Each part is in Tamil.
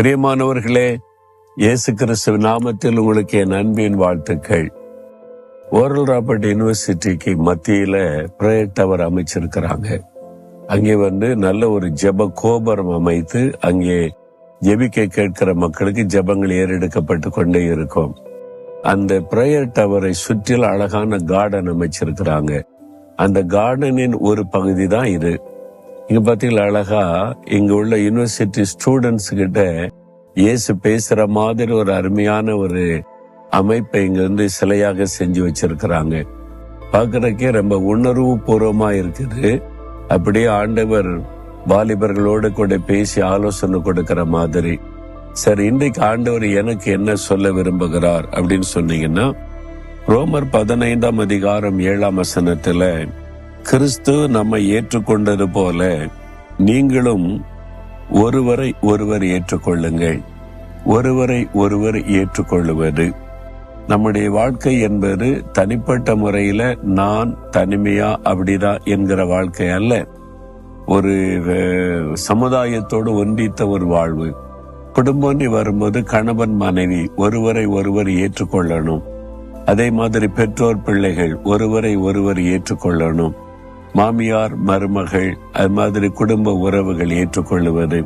பிரியமானவர்களே, இயேசு கிறிஸ்துவ நாமத்தில் உங்களுக்கு என் அன்பின் வாழ்த்துக்கள். ஓரல் ராபர்ட் யூனிவர்சிட்டிக்கு மத்தியில பிரேயர் டவர் அமைச்சிருக்கிறாங்க. அங்கே நல்ல ஒரு ஜெப கோபுரம் அமைத்து அங்கே ஜெபிக்க கேட்கிற மக்களுக்கு ஜெபங்கள் ஏறெடுக்கப்பட்டு கொண்டே இருக்கும். அந்த பிரேயர் டவரை சுற்றில அழகான கார்டன் அமைச்சிருக்கிறாங்க. அந்த கார்டனின் ஒரு பகுதி தான் இது. இங்க பாத்தீங்களா, அழகா இங்க உள்ள யூனிவர்சிட்டி ஸ்டூடெண்ட்ஸ் கிட்ட இயேசு பேசுற மாதிரி ஒரு அருமையான ஒரு அமைப்பை இங்க சிலையாக செஞ்சு வச்சிருக்கிறாங்க. பாக்குறதுக்கே ரொம்ப உணர்வு பூர்வமா இருக்குது. அப்படியே ஆண்டவர் வாலிபர்களோடு கூட பேசி ஆலோசனை கொடுக்கிற மாதிரி. சரி, இன்றைக்கு ஆண்டவர் எனக்கு என்ன சொல்ல விரும்புகிறார் அப்படின்னு சொன்னீங்கன்னா, ரோமர் 15 அதிகாரம் 7 கிறிஸ்து நம்மை ஏற்றுக்கொண்டது போல நீங்களும் ஒருவரை ஒருவர் ஏற்றுக்கொள்ளுங்கள். ஒருவரை ஒருவர் ஏற்றுக்கொள்ளுவது நம்முடைய வாழ்க்கை என்பது தனிப்பட்ட முறையில நான் தனிமையா அப்படிதான் என்கிற வாழ்க்கை அல்ல. ஒரு சமுதாயத்தோடு ஒன்றித்த ஒரு வாழ்வு. குடும்பம் வரும்போது கணவன் மனைவி ஒருவரை ஒருவர் ஏற்றுக்கொள்ளணும். அதே மாதிரி பெற்றோர் பிள்ளைகள் ஒருவரை ஒருவர் ஏற்றுக்கொள்ளணும். மாமியார் மருமகள், அது மாதிரி குடும்ப உறவுகள் ஏற்றுக்கொள்ளுவது.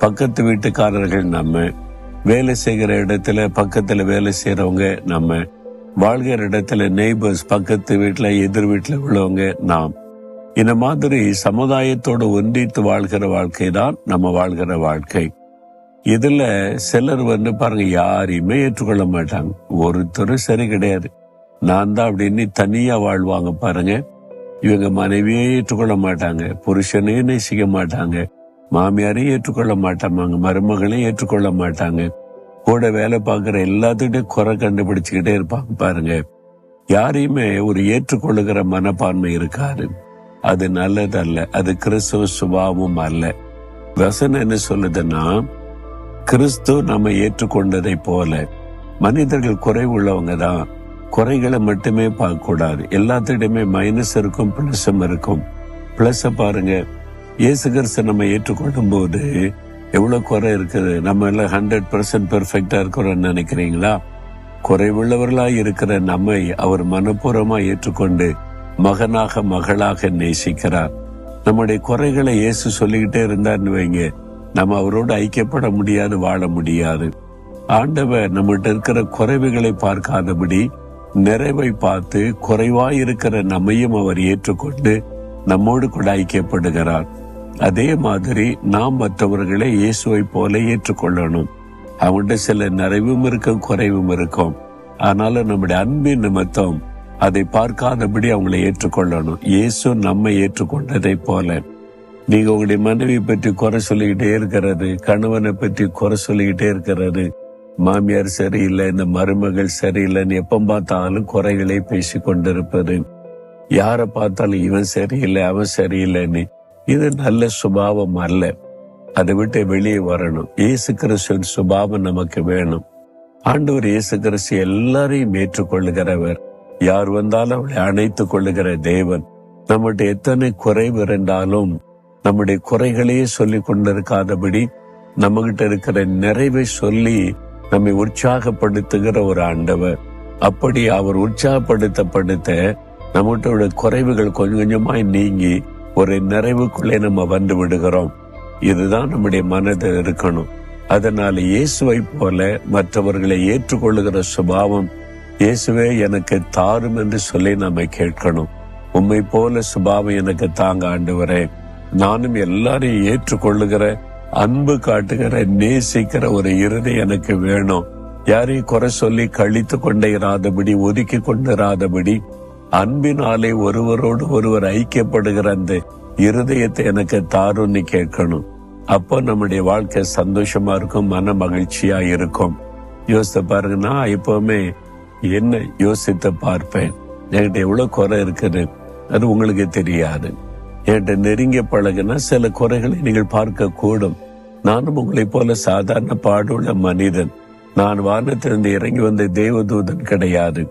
பக்கத்து வீட்டுக்காரர்கள், நம்ம வேலை செய்கிற இடத்துல பக்கத்துல வேலை செய்யறவங்க, நம்ம வாழ்கிற இடத்துல நெய்பர்ஸ், பக்கத்து வீட்டுல எதிர் வீட்டுல உள்ளவங்க நாம். இந்த மாதிரி சமுதாயத்தோடு ஒன்றித்து வாழ்கிற வாழ்க்கை தான் நம்ம வாழ்கிற வாழ்க்கை. இதுல சிலர் பாருங்க, யாரையுமே ஏற்றுக்கொள்ள மாட்டாங்க. ஒருத்தரும் சரி கிடையாது, நான் தான் அப்படின்னு தனியா வாழ்வாங்க. பாருங்க, இவங்க மனைவியே ஏற்றுக்கொள்ள மாட்டாங்க, புருஷனையும் நேசிக்க மாட்டாங்க, மாமியாரையும் ஏற்றுக்கொள்ள மாட்டாங்க, மருமகளையும் ஏற்றுக்கொள்ள மாட்டாங்க. கூட வேலை பார்க்கிற எல்லாத்துக்கிட்டே குறை கண்டுபிடிச்சுக்கிட்டே இருப்பாங்க. பாருங்க, யாரையுமே ஒரு ஏற்றுக்கொள்ளுகிற மனப்பான்மை இருக்காது. அது நல்லதல்ல, அது கிறிஸ்துவ சுபாவமும் அல்ல. வசனம் என்ன சொல்லுதுன்னா, கிறிஸ்து நம்ம ஏற்றுக்கொண்டதை போல மனிதர்கள் குறைவுள்ளவங்க தான். குறைகளை மட்டுமே பார்க்க கூடாது. எல்லாத்திடமே மைனஸ் இருக்கும், பிளஸும் இருக்கும். பிளஸ் பாருங்க, இயேசு கிறிஸ்து நம்ம ஏற்றுக்கொள்ளும் போது எவ்வளவு குறை இருக்குது. நம்ம எல்லாம் 100% பெர்ஃபெக்டா இருக்கிறோம்னு நினைக்கிறீங்களா? குறைவுள்ளவர்களா இருக்கிற நம்மை அவர் மனப்பூர்வமா ஏற்றுக்கொண்டு மகனாக மகளாக நேசிக்கிறார். நம்முடைய குறைகளை இயேசு சொல்லிக்கிட்டே இருந்தார்னு வைங்க, நம்ம அவரோடு ஐக்கியப்பட முடியாது, வாழ முடியாது. ஆண்டவர் நம்மகிட்ட இருக்கிற குறைவுகளை பார்க்காதபடி நிறைவை பார்த்து குறைவாயிருக்கிற நம்மையும் அவர் ஏற்றுக்கொண்டு நம்மோடு கூட ஐக்கியப்படுகிறார். அதே மாதிரி நாம் மற்றவர்களை இயேசுவை போல ஏற்றுக்கொள்ளணும். அவங்கள்ட்ட சில நிறைவும் இருக்கும், குறைவும் இருக்கும். ஆனாலும் நம்முடைய அன்பின் நிமித்தம் அதை பார்க்காதபடி அவங்களை ஏற்றுக்கொள்ளணும். இயேசு நம்மை ஏற்றுக்கொண்டதை போல. நீங்க உங்களுடைய மனைவி பற்றி குறை சொல்லிக்கிட்டே இருக்கிறது, கணவனை பற்றி குறை சொல்லிக்கிட்டே இருக்கிறது, மாமியார் சரியில்லை, இந்த மருமகள் சரியில்லைன்னு எப்ப பார்த்தாலும் குறைகளை பேசி கொண்டிருப்பது, யாரை பார்த்தாலும் இவன் சரியில்லை அவன் சரியில்லைன்னு, இது நல்ல சுபாவம் அல்ல. அதை விட்டு வெளியே வரணும். இயேசு கிறிஸ்துவின் சுபாவம் நமக்கு வேணும். ஆண்டவர் இயேசு கிறிஸ்து எல்லாரையும் ஏற்றுக்கொள்ளுகிறவர். யார் வந்தாலும் அவளை அணைத்துக் கொள்ளுகிற தேவன். நம்மகிட்ட எத்தனை குறைவு இருந்தாலும் நம்முடைய குறைகளையே சொல்லி கொண்டிருக்காதபடி நம்மகிட்ட இருக்கிற நிறைவை சொல்லி நம்மை உற்சாகப்படுத்துகிற ஒரு ஆண்டவர். அப்படி அவர் உற்சாகப்படுத்த நம்மகிட்ட குறைவுகள் கொஞ்சம் கொஞ்சமாய் நீங்கி ஒரு நிறைவுக்குள்ளே நம்ம வந்து விடுகிறோம். இதுதான் நம்முடைய மனதில் இருக்கணும். அதனால இயேசுவை போல மற்றவர்களை ஏற்றுக்கொள்ளுகிற சுபாவம் இயேசுவே எனக்கு தாரும் என்று சொல்லி நம்ம கேட்கணும். உம்மை போல சுபாவம் எனக்கு தாங்க ஆண்டவரே. நானும் எல்லாரையும் ஏற்றுக்கொள்ளுகிற, அன்பு காட்டுகிற, நேசிக்கிற ஒரு இருதயம் எனக்கு வேணும். யாரையும் குறை சொல்லி கழித்து கொண்டே இராதபடி, ஒதுக்கி கொண்டு இராதபடி, அன்பினாலே ஒருவரோடு ஒருவர் ஐக்கியப்படுகிற அந்த இருதயத்தை எனக்கு தாருன்னு கேட்கணும். அப்போ நம்முடைய வாழ்க்கை சந்தோஷமா இருக்கும், மன மகிழ்ச்சியா இருக்கும். யோசித்து பாருங்க, நான் எப்பவுமே என்ன யோசித்து பார்ப்பேன், என்கிட்ட எவ்வளவு குறை இருக்குது அது உங்களுக்கு தெரியாது. என்கிட்ட நெருங்கிய பழகுனா சில குறைகளை நீங்கள் பார்க்க கூடும். நானும் உங்களை போல சாதாரண பாடுள்ள மனிதன். நான் வானத்திலிருந்து இறங்கி வந்த தேவதூதன் கிடையாது.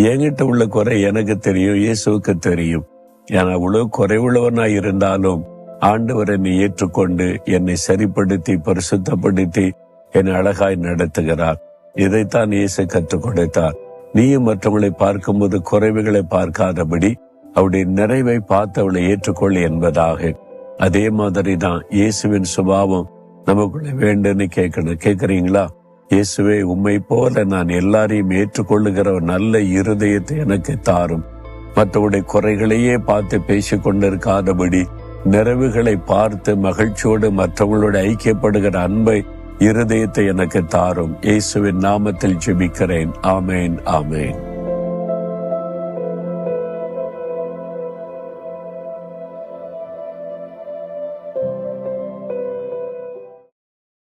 என்கிட்ட உள்ள குறை எனக்கு தெரியும், இயேசுவுக்கு தெரியும். ஏன்னா அவ்வளவு குறைவுள்ளவனாய் இருந்தாலும் ஆண்டவர் என்னை ஏற்றுக்கொண்டு என்னை சரிப்படுத்தி பரிசுத்தப்படுத்தி என்னை அழகாய் நடத்துகிறார். இதைத்தான் இயேசு கற்றுக் கொடுத்தார். நீயும் மற்றவங்களை பார்க்கும்போது குறைவுகளை பார்க்காதபடி அவருடைய நிறைவை பார்த்து அவளை ஏற்றுக்கொள் என்பதாக. அதே மாதிரி தான் இயேசுவின் சுபாவம் நமக்குள்ள வேண்டுன்னு கேட்கறீங்களா? இயேசுவே, உம்மை போல நான் எல்லாரையும் ஏற்றுக்கொள்ளுகிற ஒரு நல்ல இருதயத்தை எனக்கு தாரும். மற்றவருடைய குறைகளையே பார்த்து பேசிக் கொண்டிருக்காதபடி நிறைவுகளை பார்த்து மகிழ்ச்சியோடு மற்றவங்களோட ஐக்கியப்படுகிற அன்பை இருதயத்தை எனக்கு தாரும். இயேசுவின் நாமத்தில் ஜெபிக்கிறேன். ஆமேன், ஆமேன்.